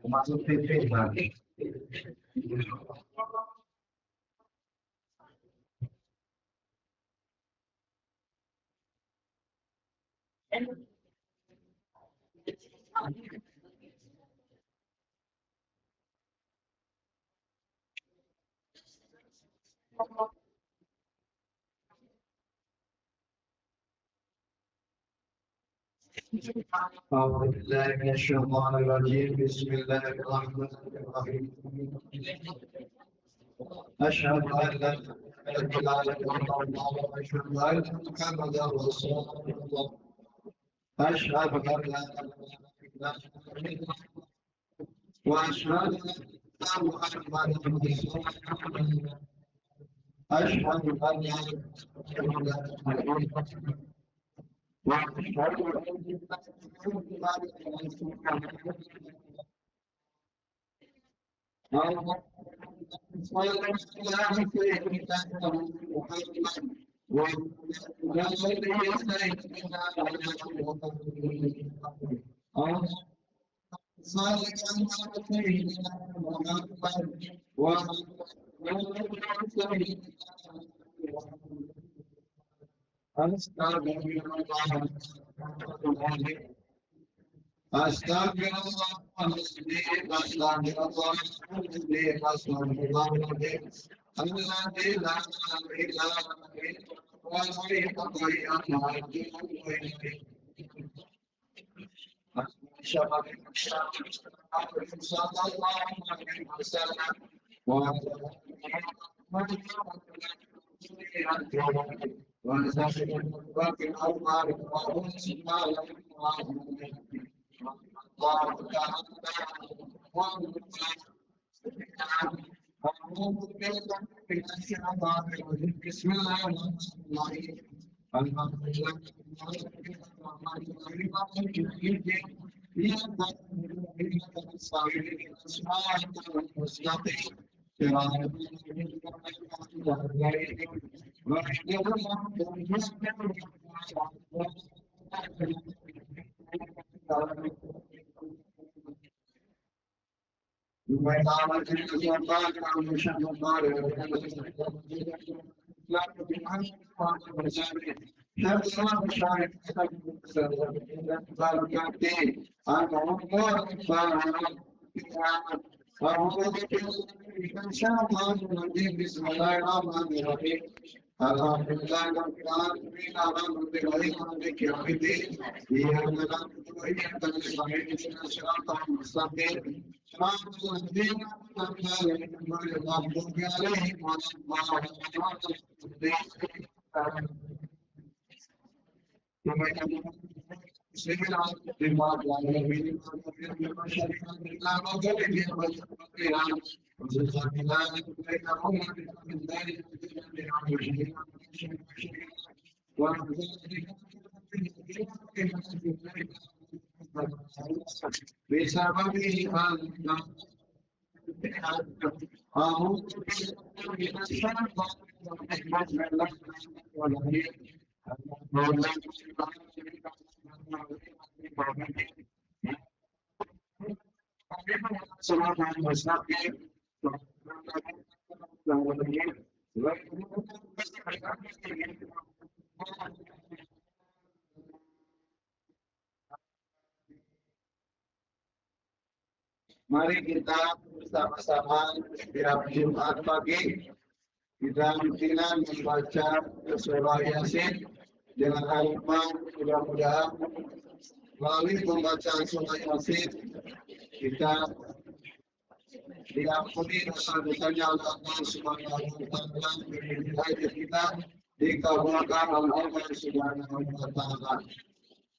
masuk TV lagi. أعوذ بالله من الشيطان الرجيم بسم الله الرحمن الرحيم أشهد أن لا إله إلا الله وأشهد أن محمدا رسول الله أشهد أن لا إله إلا الله وأشهد أن محمدا رسول الله أشهد أن لا إله إلا الله بسم الله الرحمن الرحيم الحمد لله بسم الله الرحمن الرحيم الحمد لله رب العالمين الرحمن الرحيم مالك يوم الدين إياك نعبد وإياك نستعين اهدنا الصراط المستقيم صراط الذين أنعمت عليهم غير المغضوب عليهم ولا الضالين سيدنا بما العالمين بما شرع الله وجل بالقيام وزلزال الله بينهم من ذلك بسببه أعوذ بالله من الشيطان الرجيم Mari kita bersama-sama setiap Jumat pagi kita rutinkan membaca surah Yasin dengan harapan mudah-mudahan melalui pembacaan surah Yasin kita diampuni dosa-dosanya oleh Allah Subhanahu wa taala dan kita dikabulkan oleh Allah Subhanahu wa taala.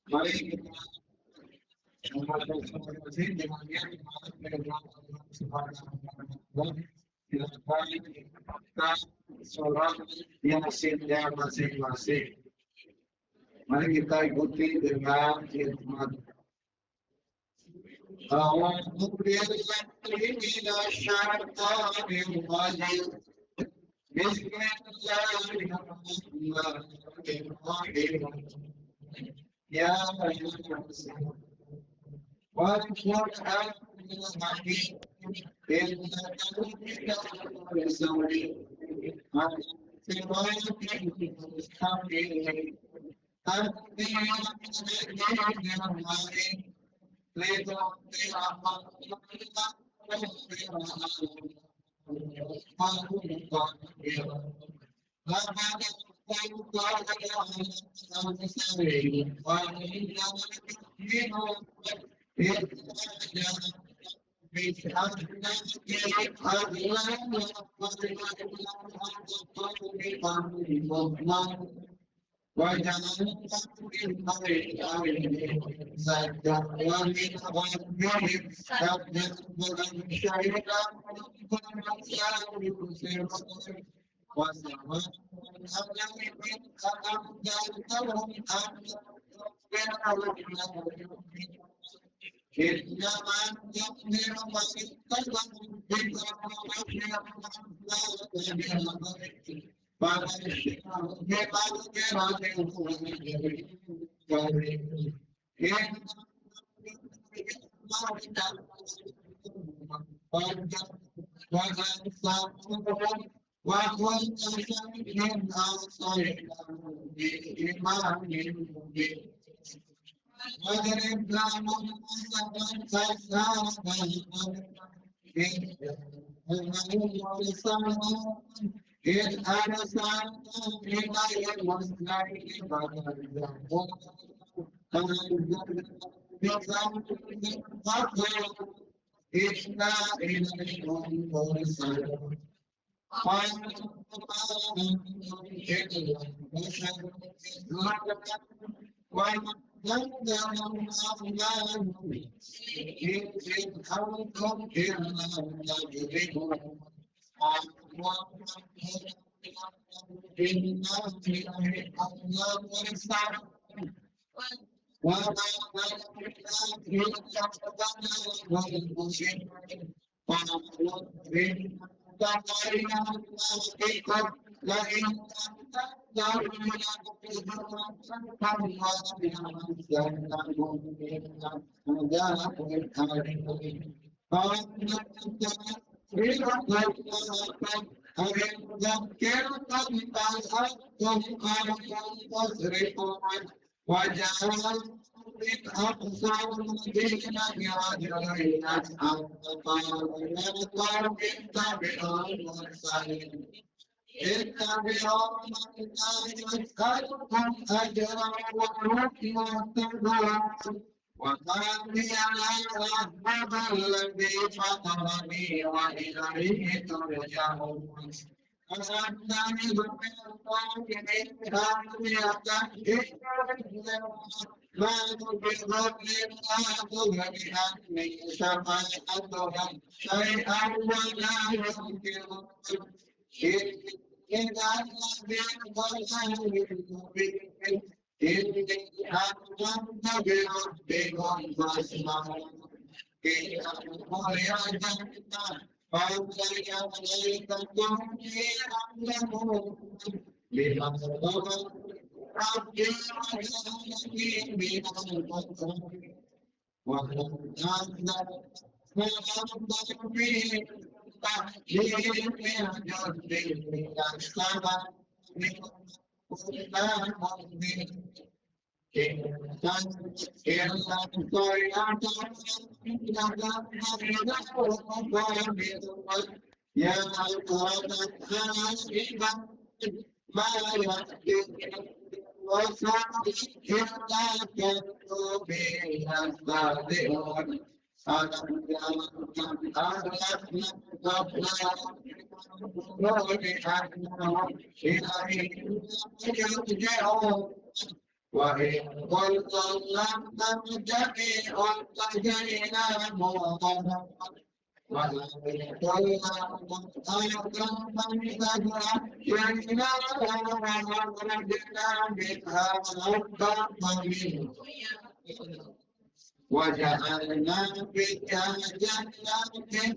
Mari kita membaca surah Yasin dengan niat Allah Subhanahu wa taala. Silakan kita sholat Yasin yang masing-masing. Mari kita ikuti dengan hikmat. أعوذ بالله من الشيطان الرجيم بسم الله الرحمن الرحيم يا والقرآن الحكيم إنك لسوري عن صراط مستقيم وجعلنا فيها جنات من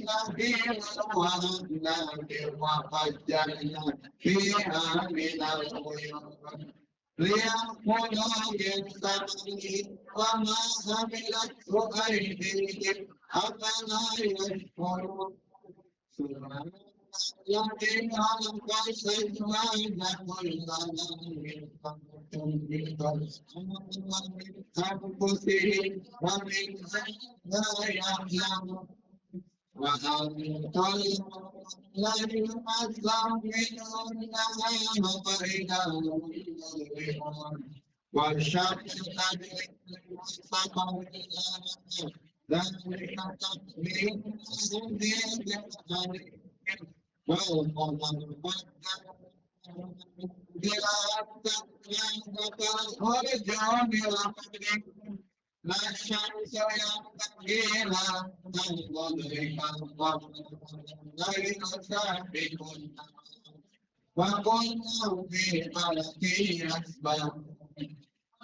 نخيل وأعناب وفجرنا فيها من العيون ليأكلوا من ثمره وما عملته أيديهم أفلا يشكرون الذي خلق الأزواج كلها من أنفسهم ومن لا يعلمون وأنتم لن يمسهم منهم نهار فإذا هم مظلمون والشمس تجري مستقر ذلك تقدير العزيز العليم والقمر قدر بلا والرجال برحمته لا الشمس ينبغي لها أن تدرك القمر الليل سابق وكلهم في فلك يسبحون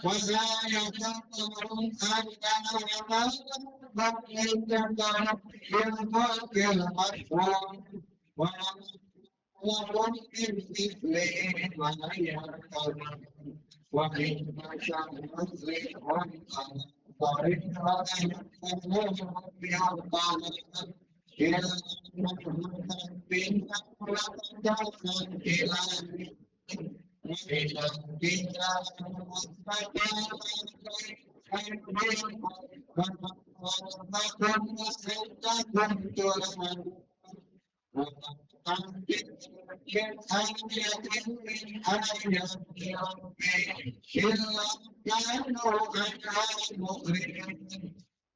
ولا يتطيرون أنها بقيت بالملك المشهور ولهم من مثله ما يركبون وإن شاء نزلهم طريقا يكفرون بأرضهم إلى ربهم وإذا قيل لهم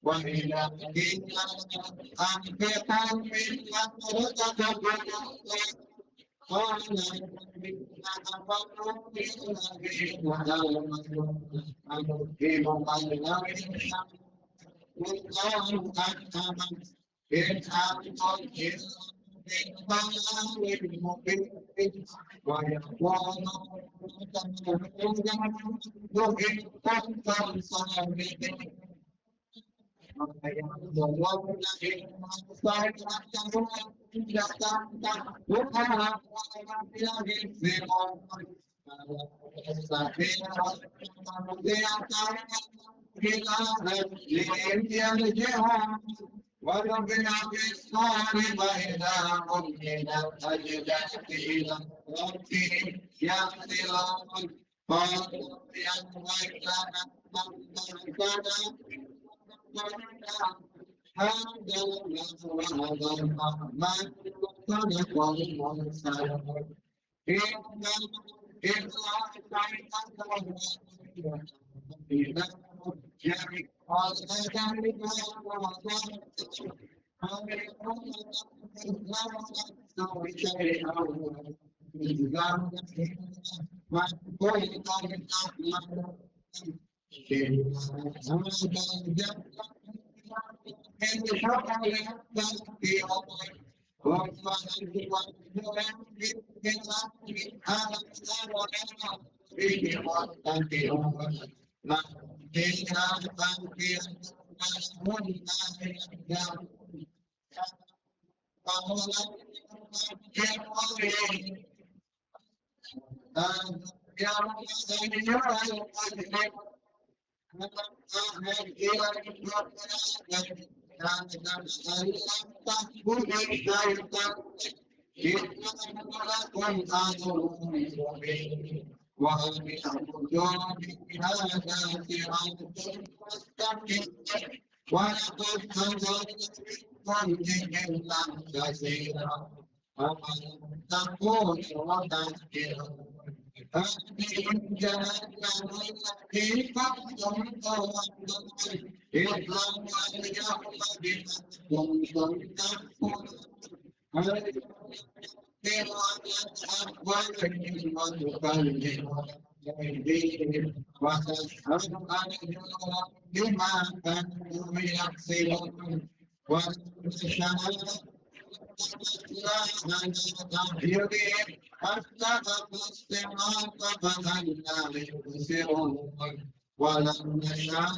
وإلى قيل أنفقوا مما رزقكم قال الذين كفروا بالذي وآمنوا أنفقوا والله أكرم إن أنتم وربنا بالصالح وإذا هم من الأجداث إلى ربهم يصلون قالوا يا ويلنا هذا وهذا الرحمن صدق المرسلون إن ولم نشاء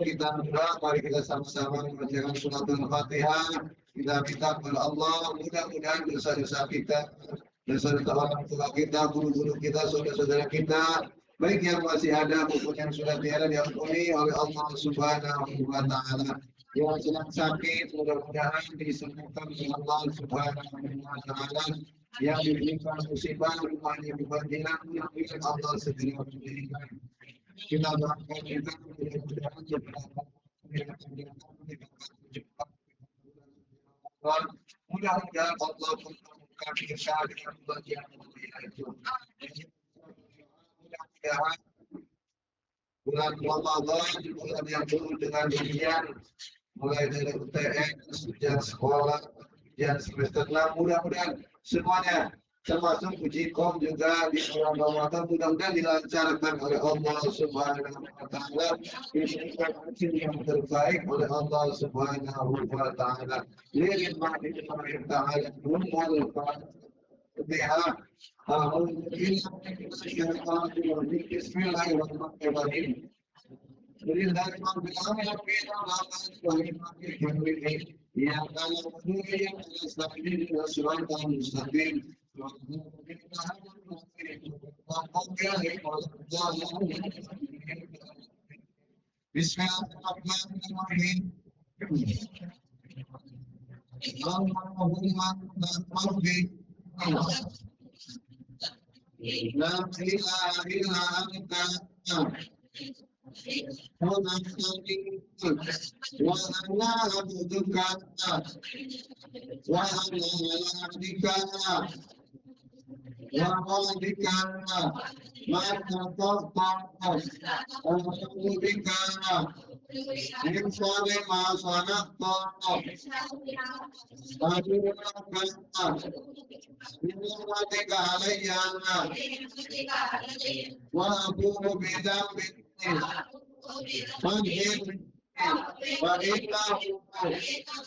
Kita berdoa, mari kita sama-sama membacakan surat Al-Fatihah. Kita minta kepada Allah, mudah-mudahan dosa-dosa kita, dosa-dosa orang tua kita, guru-guru kita, saudara-saudara kita, baik yang masih ada maupun yang sudah tiada diampuni oleh Allah Subhanahu wa Ta'ala. yang sedang sakit mudah-mudahan disembuhkan oleh Allah Subhanahu wa taala, yang diberikan musibah rumahnya kebanjiran mudah-mudahan Allah segera memberikan. Kita doakan juga mudah-mudahan mudah-mudahan Allah mempertemukan kita dengan bagian mulia itu. Mudah-mudahan bulan Ramadan bulan yang penuh dengan ujian, mulai dari UTS, ujian sekolah, ujian semester 6, mudah-mudahan semuanya termasuk uji kom juga di bulan Ramadan mudah-mudahan dilancarkan oleh Allah Subhanahu wa taala, diberikan hasil yang terbaik oleh Allah Subhanahu wa taala. Lillahi ta'ala Bismillahirrahmanirrahim. Bismillahirrahmanirrahim. Allahumma rabbi la ilaha illa anta wa ana abduka wa ana abdika wa abdika ma bika min sharri ma sanaqta بنعمتك علي وأقوم بذنبي فاغفر فإنه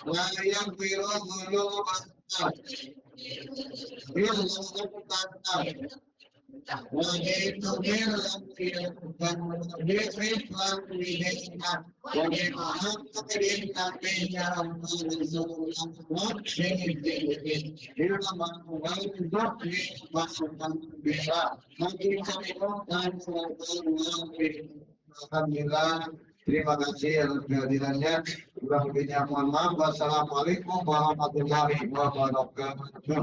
لا يغفر الذنوب إلا أنت وجئت Alhamdulillah, terima kasih atas kehadirannya. Kurang lebihnya mohon maaf. Wassalamualaikum warahmatullahi wabarakatuh.